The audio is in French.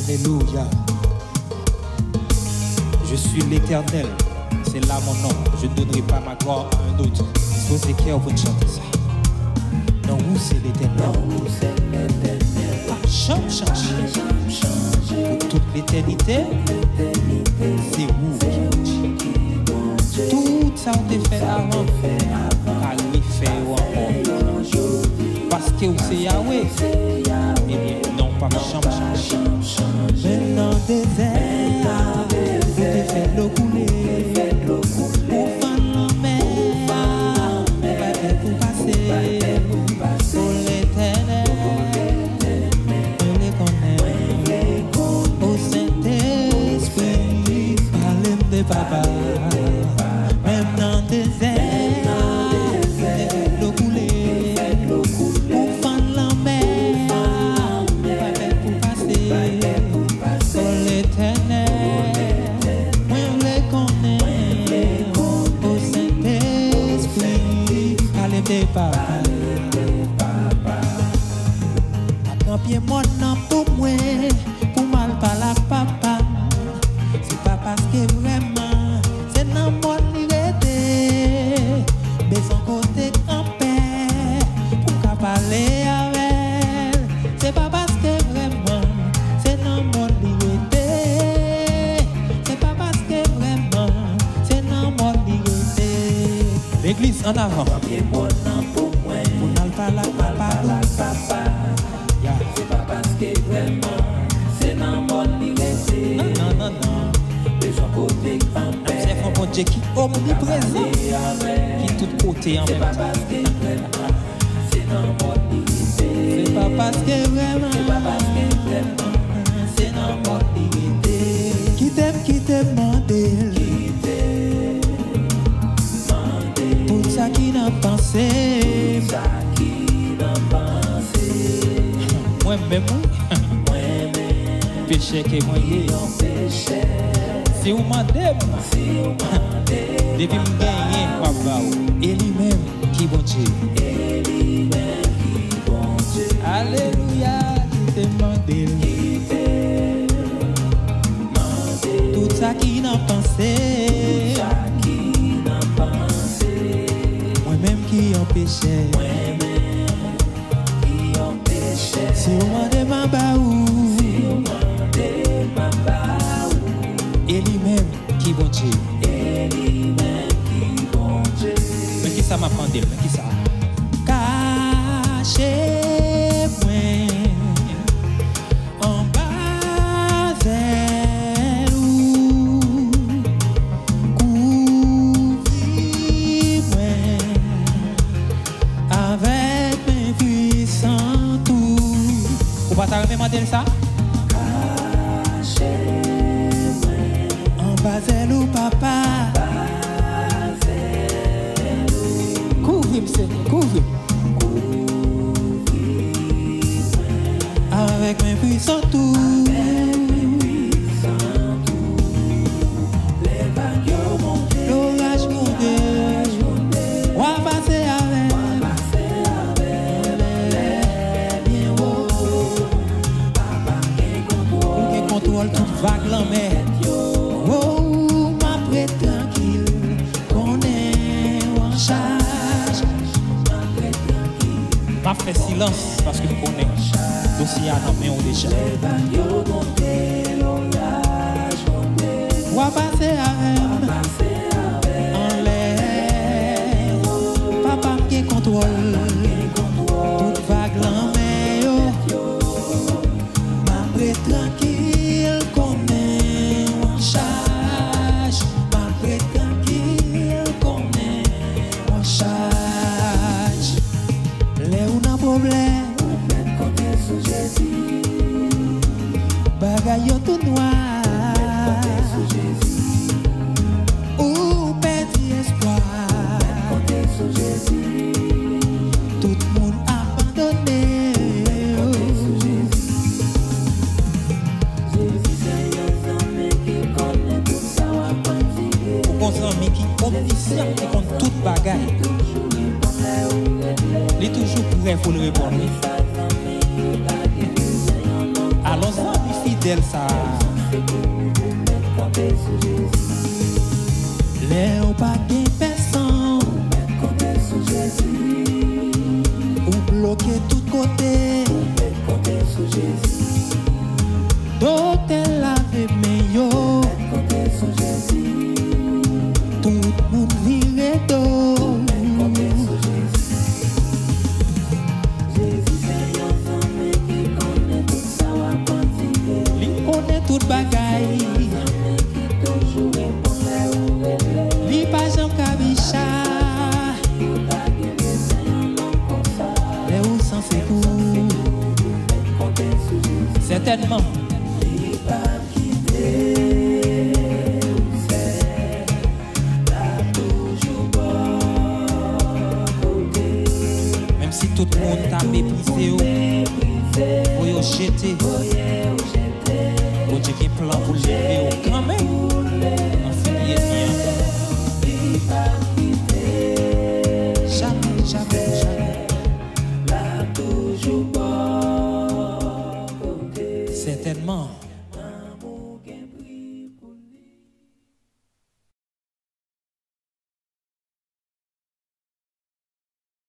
Alléluia. Je suis l'Éternel, c'est là mon nom. Je ne donnerai pas ma gloire à un autre. Disposez cœur pour chanter ça. Non, où c'est l'Éternel? Chante, chante. Pour toute l'éternité, c'est où? Tout ça on t'a fait avant, à lui faire encore. Parce que c'est Yahweh. Eh bien, non, pas chante. Maintenant désert, vous te fait l'eau couler. Pour faire la mer, pour passer. Pour l'éternel, on les connaît. Au Saint-Esprit, parlez de papa. Même dans le désert, l'eau couler. Pour faire la mer, pour passer. Pour l'éternel, on les connaît. Au Saint-Esprit, parlez de papa. Quand pied mon nom pour moi, pour mal par la papa. C'est pas parce que vraiment, c'est dans mon liberté. Mais son côté en paix, pour qu'à parler avec. C'est pas parce que vraiment, c'est dans mon liberté. C'est pas parce que vraiment, c'est dans mon liberté. L'église en avant. Quand pied mon nom pour moi, pour mal par la papa. C'est pas parce que vraiment c'est dans mon liberté. Non. De son côté en paix. C'est un bon Dieu qui est omniprésent, qui est tout côté en même temps. C'est dans mon liberté. C'est pas parce que vraiment, c'est dans mon liberté. qui t'aime, mandel. Tout ça qui n'a pensé. Moi-même, péché que moi si vous m'endez, depuis me gagner, papa, et lui-même qui bon Dieu. Alléluia, qui te mandé. Tout ça qui n'a pensé. Moi-même qui en péché. Si on m'a demandé et lui-même qui bon Dieu. Mais qui ça m'a pendé? Mais qui ça? Cachez-moi en bas couvris-moi avec mes puissants tours. Ou pas t'as remis ça? Bazel ou papa, couvre-moi, Seigneur, couvre-moi. Avec mes puissants tours, l'orage monté, on va passer avec, bien haut, qui contrôle toute vague la mer. M'a fait silence parce que je connais dossier à la main ou déjà. On va passer avec en l'air. Papa qui contrôle toute vague la main. M'a pris tranquille comme en charge. M'a pris tranquille comme en charge. Problème, bagaille tout noir, ou petit espoir, tout le monde abandonné. Pour qu'on s'en met qui omniscient et qu'on toute bagaille. Il est toujours prêt pour le répondre. Allons-y, fidèle ça. Les ou pas de personne. Ou bloquer tout côté. Docteur lave meilleur. Tout le monde vire d'eau. Tout bagaille li pas j'en cabicha les ou sans c'est pour certainement même si tout le monde t'a méprisé ou yo jeté Dieu qui plan pour lever au quand même. On finit bien. Jamais, jamais, jamais. Là toujours pas. Certainement.